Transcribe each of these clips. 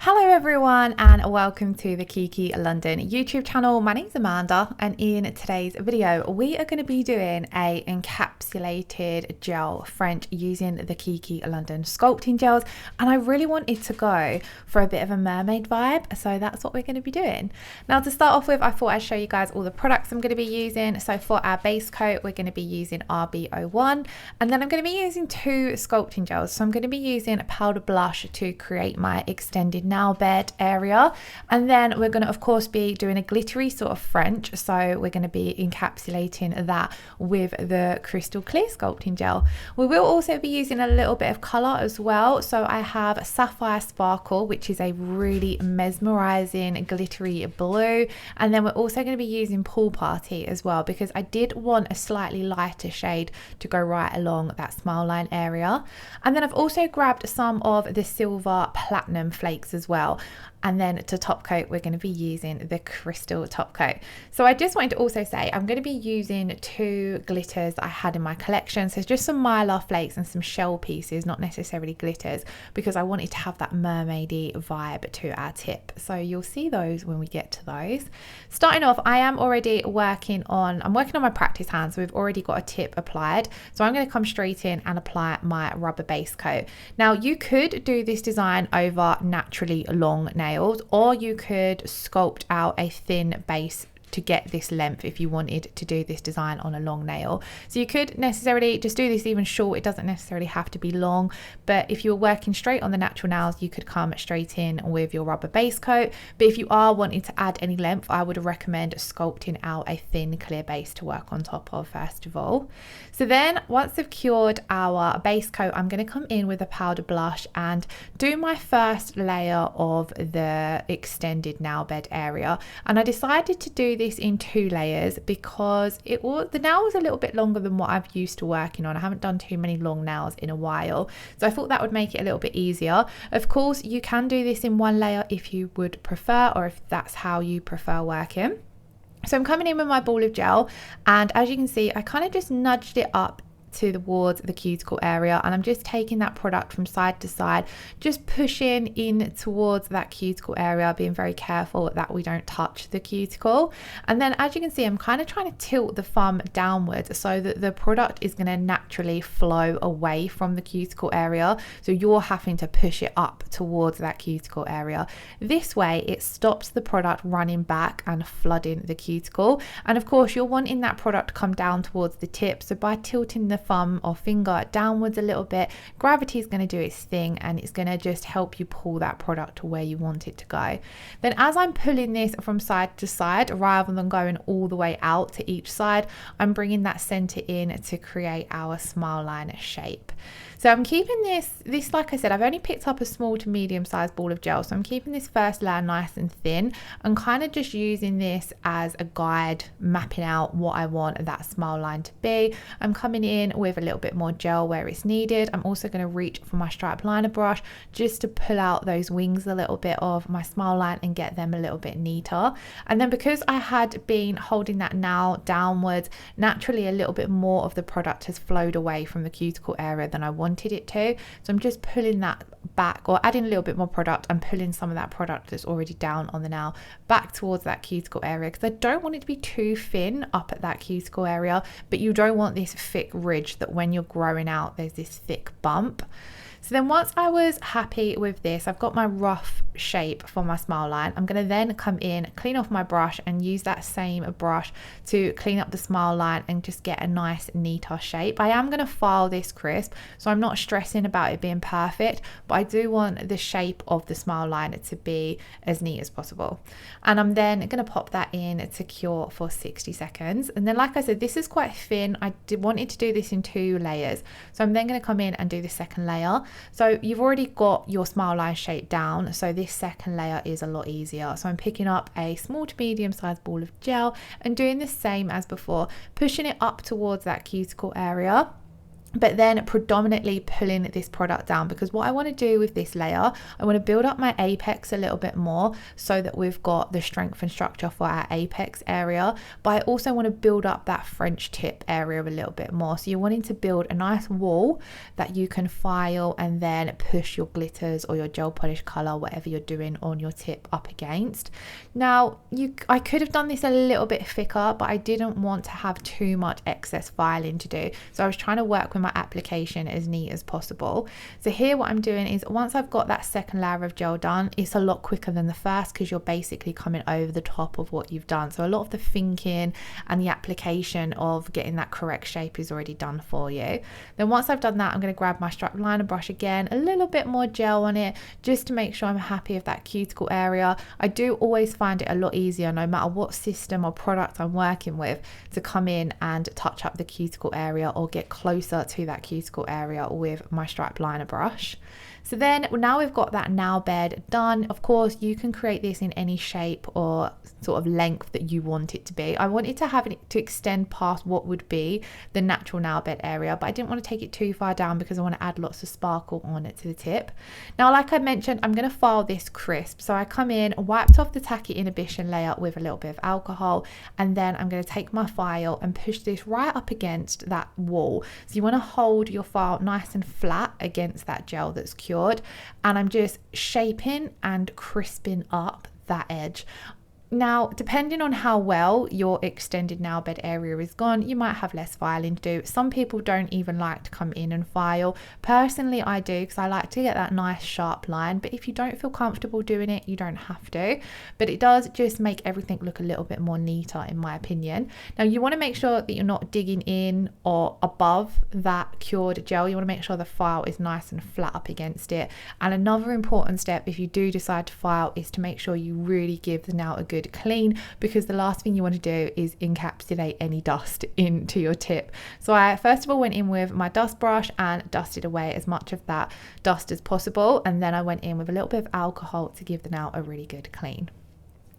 Hello everyone and welcome to the Kiki London YouTube channel. My name's Amanda and in today's video we are going to be doing a encapsulated gel French using the Kiki London sculpting gels, and I really wanted to go for a bit of a mermaid vibe, so that's what we're going to be doing. Now to start off with, I thought I'd show you guys all the products I'm going to be using. So for our base coat we're going to be using RB01, and then I'm going to be using two sculpting gels. So I'm going to be using a powder blush to create my extended nail bed area, and then we're going to of course be doing a glittery sort of French, so we're going to be encapsulating that with the crystal clear sculpting gel. We will also be using a little bit of color as well, so I have Sapphire Sparkle, which is a really mesmerizing glittery blue, and then we're also going to be using Pool Party as well, because I did want a slightly lighter shade to go right along that smile line area. And then I've also grabbed some of the silver platinum flakes as well, and then to top coat we're going to be using the crystal top coat. So I just wanted to also say I'm going to be using two glitters that I had in my collection, so just some mylar flakes and some shell pieces, not necessarily glitters, because I wanted to have that mermaidy vibe to our tip. So you'll see those when we get to those. Starting off, I'm working on my practice hand, so we've already got a tip applied, so I'm going to come straight in and apply my rubber base coat. Now you could do this design over naturally long nails, or you could sculpt out a thin base to get this length if you wanted to do this design on a long nail. So you could necessarily just do this even short, it doesn't necessarily have to be long, but if you're working straight on the natural nails you could come straight in with your rubber base coat. But if you are wanting to add any length, I would recommend sculpting out a thin clear base to work on top of first of all. So then once I've cured our base coat, I'm going to come in with a powder blush and do my first layer of the extended nail bed area. And I decided to do this in two layers because the nail was a little bit longer than what I've used to working on. I haven't done too many long nails in a while, so I thought that would make it a little bit easier. Of course you can do this in one layer if you would prefer, or if that's how you prefer working. So I'm coming in with my ball of gel, and as you can see I kind of just nudged it up towards the cuticle area, and I'm just taking that product from side to side, just pushing in towards that cuticle area, being very careful that we don't touch the cuticle. And then as you can see I'm kind of trying to tilt the thumb downwards so that the product is going to naturally flow away from the cuticle area, so you're having to push it up towards that cuticle area. This way it stops the product running back and flooding the cuticle, and of course you're wanting that product to come down towards the tip, so by tilting the thumb or finger downwards a little bit, gravity is going to do its thing and it's going to just help you pull that product to where you want it to go. Then as I'm pulling this from side to side rather than going all the way out to each side, I'm bringing that center in to create our smile line shape. So I'm keeping this like I said, I've only picked up a small to medium sized ball of gel, so I'm keeping this first layer nice and thin and kind of just using this as a guide, mapping out what I want that smile line to be. I'm coming in with a little bit more gel where it's needed. I'm also going to reach for my stripe liner brush just to pull out those wings a little bit of my smile line and get them a little bit neater. And then because I had been holding that nail downwards, naturally a little bit more of the product has flowed away from the cuticle area than I wanted it to, so I'm just pulling that back, or adding a little bit more product and pulling some of that product that's already down on the nail back towards that cuticle area, because I don't want it to be too thin up at that cuticle area, but you don't want this thick ridge that when you're growing out there's this thick bump. So then once I was happy with this, I've got my rough shape for my smile line. I'm going to then come in, clean off my brush and use that same brush to clean up the smile line and just get a nice neater shape. I am going to file this crisp, so I'm not stressing about it being perfect, but I do want the shape of the smile line to be as neat as possible. And I'm then going to pop that in to cure for 60 seconds. And then like I said, this is quite thin. I wanted to do this in two layers, so I'm then going to come in and do the second layer. So you've already got your smile line shape down, so this second layer is a lot easier. So I'm picking up a small to medium sized ball of gel and doing the same as before, pushing it up towards that cuticle area. but then predominantly pulling this product down, because what I want to do with this layer, I want to build up my apex a little bit more so that we've got the strength and structure for our apex area, but I also want to build up that French tip area a little bit more. So you're wanting to build a nice wall that you can file and then push your glitters or your gel polish color, whatever you're doing on your tip, up against. Now I could have done this a little bit thicker, but I didn't want to have too much excess filing to do, so I was trying to work with my application as neat as possible. So here what I'm doing is, once I've got that second layer of gel done, it's a lot quicker than the first because you're basically coming over the top of what you've done. So a lot of the thinking and the application of getting that correct shape is already done for you. Then once I've done that, I'm going to grab my strap liner brush again, a little bit more gel on it just to make sure I'm happy with that cuticle area. I do always find it a lot easier, no matter what system or product I'm working with, to come in and touch up the cuticle area or get closer to that cuticle area with my strap liner brush. So then now we've got that nail bed done. Of course, you can create this in any shape or sort of length that you want it to be. I wanted to have it to extend past what would be the natural nail bed area, but I didn't want to take it too far down because I want to add lots of sparkle on it to the tip. Now, like I mentioned, I'm going to file this crisp. So I come in, wiped off the tacky inhibition layer with a little bit of alcohol, and then I'm going to take my file and push this right up against that wall. So you want to hold your file nice and flat against that gel that's cured, and I'm just shaping and crisping up that edge. Now, depending on how well your extended nail bed area is gone, you might have less filing to do. Some people don't even like to come in and file. Personally, I do, because I like to get that nice sharp line. But if you don't feel comfortable doing it, you don't have to. But it does just make everything look a little bit more neater, in my opinion. Now, you want to make sure that you're not digging in or above that cured gel. You want to make sure the file is nice and flat up against it. And another important step, if you do decide to file, is to make sure you really give the nail a good clean, because the last thing you want to do is encapsulate any dust into your tip. So I first of all went in with my dust brush and dusted away as much of that dust as possible, and then I went in with a little bit of alcohol to give the nail a really good clean.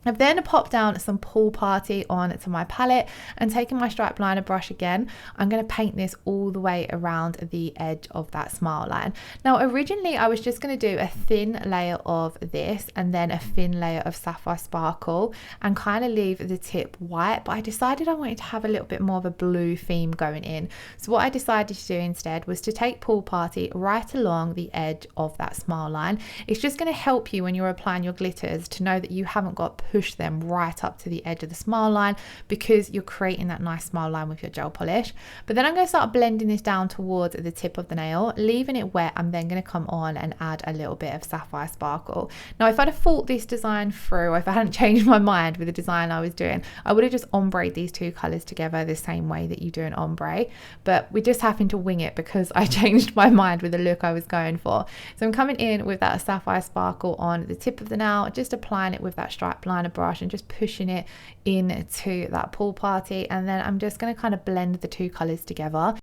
I've then popped down some Pool Party onto my palette, and taking my stripe liner brush again, I'm going to paint this all the way around the edge of that smile line. Now, originally I was just going to do a thin layer of this and then a thin layer of Sapphire Sparkle and kind of leave the tip white, but I decided I wanted to have a little bit more of a blue theme going in. So what I decided to do instead was to take Pool Party right along the edge of that smile line. It's just going to help you when you're applying your glitters to know that you haven't got push them right up to the edge of the smile line, because you're creating that nice smile line with your gel polish. But then I'm going to start blending this down towards the tip of the nail, leaving it wet. I'm then going to come on and add a little bit of Sapphire Sparkle. Now, if I'd have thought this design through, or if I hadn't changed my mind with the design I was doing, I would have just ombre'd these two colors together the same way that you do an ombre, but we just happened to wing it because I changed my mind with the look I was going for. So I'm coming in with that Sapphire Sparkle on the tip of the nail, just applying it with that stripe liner brush and just pushing it into that Pool Party, and then I'm just going to kind of blend the two colors together.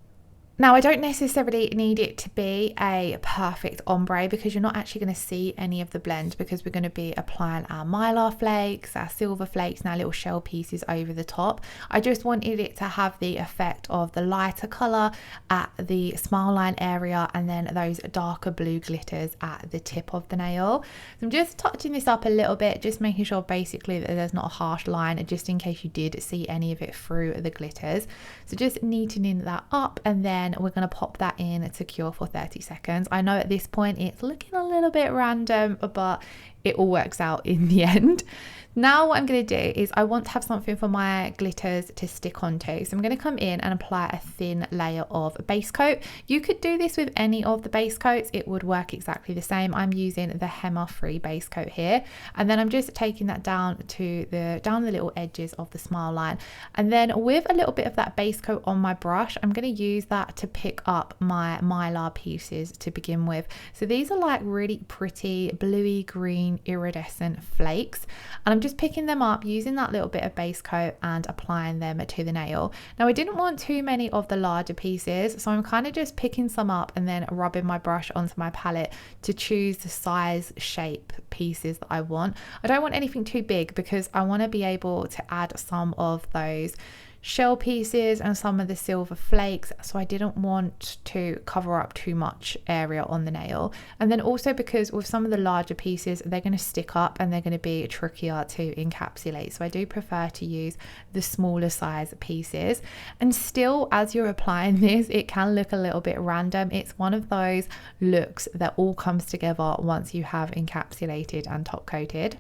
Now, I don't necessarily need it to be a perfect ombre, because you're not actually going to see any of the blend, because we're going to be applying our mylar flakes, our silver flakes, and our little shell pieces over the top. I just wanted it to have the effect of the lighter colour at the smile line area and then those darker blue glitters at the tip of the nail. So I'm just touching this up a little bit, just making sure basically that there's not a harsh line, just in case you did see any of it through the glitters. So just neatening that up, and then we're going to pop that in to cure for 30 seconds. I know at this point it's looking a little bit random, but it all works out in the end. Now what I'm going to do is I want to have something for my glitters to stick onto. So I'm going to come in and apply a thin layer of base coat. You could do this with any of the base coats. It would work exactly the same. I'm using the Hema Free base coat here. And then I'm just taking that down the little edges of the smile line. And then with a little bit of that base coat on my brush, I'm going to use that to pick up my mylar pieces to begin with. So these are like really pretty bluey green iridescent flakes, and I'm just picking them up using that little bit of base coat and applying them to the nail. Now, I didn't want too many of the larger pieces, so I'm kind of just picking some up and then rubbing my brush onto my palette to choose the size, shape pieces that I want. I don't want anything too big because I want to be able to add some of those shell pieces and some of the silver flakes, so I didn't want to cover up too much area on the nail. And then also because with some of the larger pieces, they're going to stick up and they're going to be trickier to encapsulate, so I do prefer to use the smaller size pieces. And still, as you're applying this, it can look a little bit random. It's one of those looks that all comes together once you have encapsulated and top coated.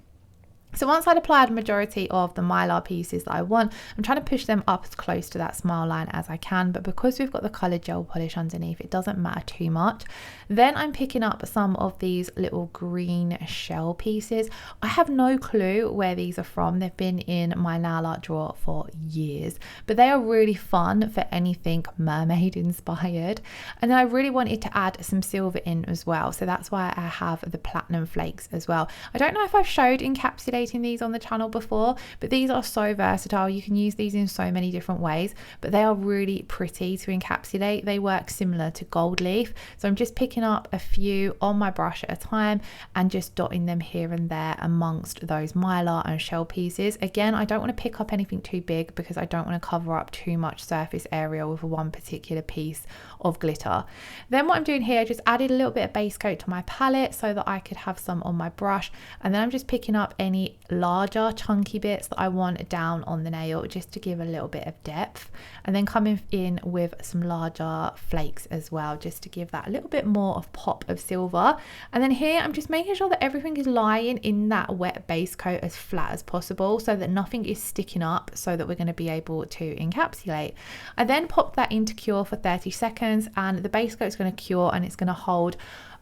So once I'd applied a majority of the mylar pieces that I want, I'm trying to push them up as close to that smile line as I can, but because we've got the coloured gel polish underneath, it doesn't matter too much. Then I'm picking up some of these little green shell pieces. I have no clue where these are from. They've been in my nail art drawer for years, but they are really fun for anything mermaid inspired. And then I really wanted to add some silver in as well, so that's why I have the platinum flakes as well. I don't know if I've showed encapsulating these on the channel before, but these are so versatile. You can use these in so many different ways, but they are really pretty to encapsulate. They work similar to gold leaf, so I'm just picking up a few on my brush at a time and just dotting them here and there amongst those mylar and shell pieces. Again, I don't want to pick up anything too big because I don't want to cover up too much surface area with one particular piece of glitter. Then what I'm doing here, I just added a little bit of base coat to my palette so that I could have some on my brush, and then I'm just picking up any larger chunky bits that I want down on the nail just to give a little bit of depth, and then coming in with some larger flakes as well just to give that a little bit more of pop of silver. And then here I'm just making sure that everything is lying in that wet base coat as flat as possible so that nothing is sticking up, so that we're going to be able to encapsulate. I then pop that into cure for 30 seconds, and the base coat is going to cure and it's going to hold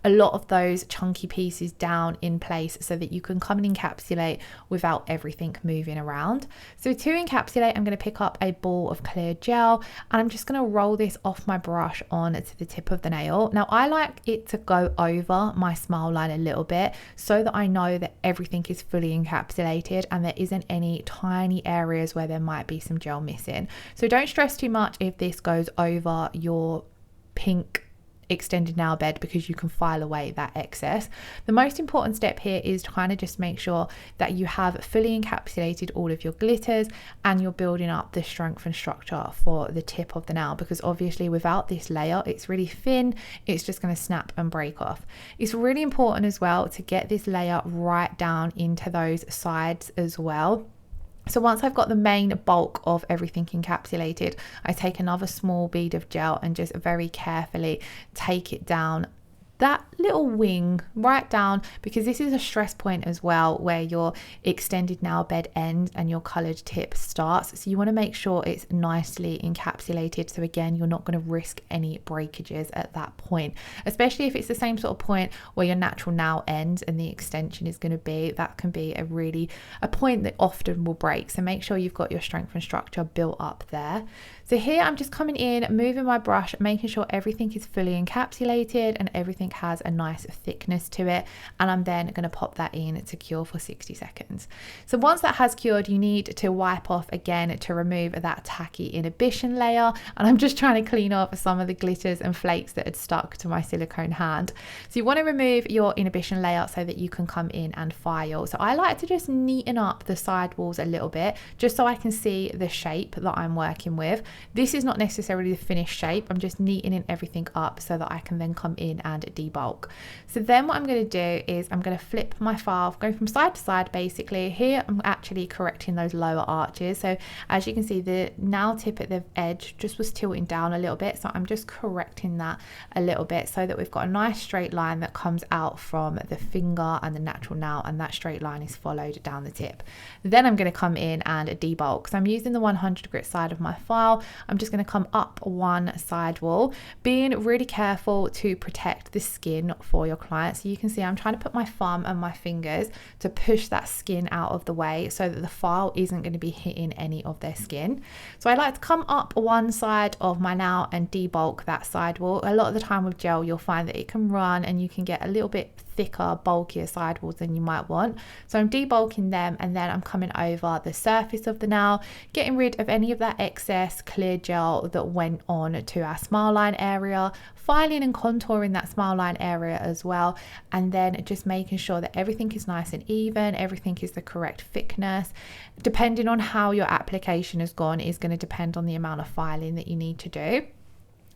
a lot of those chunky pieces down in place so that you can come and encapsulate without everything moving around. So to encapsulate, I'm going to pick up a ball of clear gel and I'm just going to roll this off my brush on to the tip of the nail. Now I like it to go over my smile line a little bit so that I know that everything is fully encapsulated and there isn't any tiny areas where there might be some gel missing. So don't stress too much if this goes over your pink extended nail bed because you can file away that excess. The most important step here is to kind of just make sure that you have fully encapsulated all of your glitters and you're building up the strength and structure for the tip of the nail, because obviously without this layer it's really thin, it's just going to snap and break off. It's really important as well to get this layer right down into those sides as well. So once I've got the main bulk of everything encapsulated, I take another small bead of gel and just very carefully take it down that little wing right down, because this is a stress point as well where your extended nail bed ends and your colored tip starts, so you want to make sure it's nicely encapsulated, so again you're not going to risk any breakages at that point, especially if it's the same sort of point where your natural nail ends and the extension is going to be. That can be a point that often will break, so make sure you've got your strength and structure built up there. So here I'm just coming in, moving my brush, making sure everything is fully encapsulated and everything has a nice thickness to it, and I'm then going to pop that in to cure for 60 seconds. So once that has cured, you need to wipe off again to remove that tacky inhibition layer, and I'm just trying to clean off some of the glitters and flakes that had stuck to my silicone hand. So you want to remove your inhibition layer so that you can come in and file. So I like to just neaten up the side walls a little bit just so I can see the shape that I'm working with. This is not necessarily the finished shape, I'm just neatening everything up so that I can then come in and debulk. So then what I'm going to do is I'm going to flip my file, go from side to side basically. Here I'm actually correcting those lower arches, so as you can see the nail tip at the edge just was tilting down a little bit, so I'm just correcting that a little bit so that we've got a nice straight line that comes out from the finger and the natural nail, and that straight line is followed down the tip. Then I'm going to come in and debulk. So I'm using the 100 grit side of my file. I'm just going to come up one side wall, being really careful to protect the skin for your client. So you can see I'm trying to put my thumb and my fingers to push that skin out of the way so that the file isn't going to be hitting any of their skin. So I like to come up one side of my nail and debulk that side wall. A lot of the time with gel you'll find that it can run and you can get a little bit thicker, bulkier sidewalls than you might want. So I'm debulking them, and then I'm coming over the surface of the nail, getting rid of any of that excess clear gel that went on to our smile line area, filing and contouring that smile line area as well, and then just making sure that everything is nice and even, everything is the correct thickness. Depending on how your application has gone is going to depend on the amount of filing that you need to do.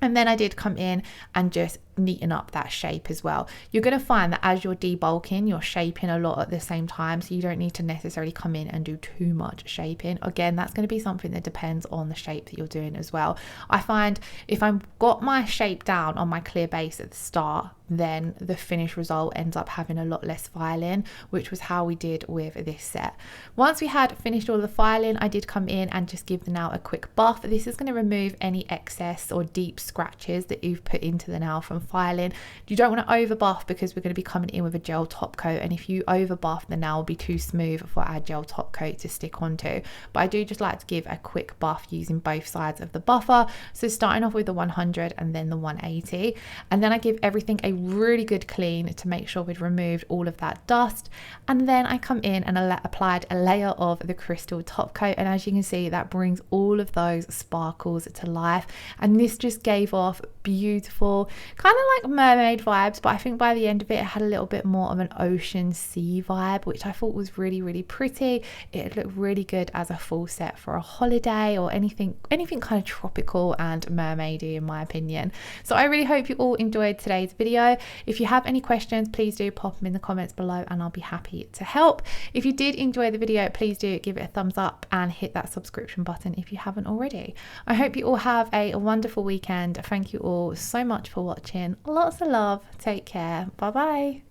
And then I did come in and just neaten up that shape as well. You're going to find that as you're debulking, you're shaping a lot at the same time, so you don't need to necessarily come in and do too much shaping. Again, that's going to be something that depends on the shape that you're doing as well. I find if I've got my shape down on my clear base at the start, then the finished result ends up having a lot less filing, which was how we did with this set. Once we had finished all the filing, I did come in and just give the nail a quick buff. This is going to remove any excess or deep scratches that you've put into the nail from filing. You don't want to over buff because we're going to be coming in with a gel top coat, and if you over buff, the nail will be too smooth for our gel top coat to stick onto. But I do just like to give a quick buff using both sides of the buffer, so starting off with the 100 and then the 180, and then I give everything a really good clean to make sure we'd removed all of that dust. And then I come in and applied a layer of the crystal top coat, and as you can see, that brings all of those sparkles to life, and this just gave off beautiful, kind of like mermaid vibes, but I think by the end of it, it had a little bit more of an ocean sea vibe, which I thought was really pretty. It looked really good as a full set for a holiday or anything kind of tropical and mermaidy in my opinion. So I really hope you all enjoyed today's video. If you have any questions, please do pop them in the comments below and I'll be happy to help. If you did enjoy the video, please do give it a thumbs up and hit that subscription button if you haven't already. I hope you all have a wonderful weekend. Thank you all so much for watching. Lots of love. Take care. Bye bye.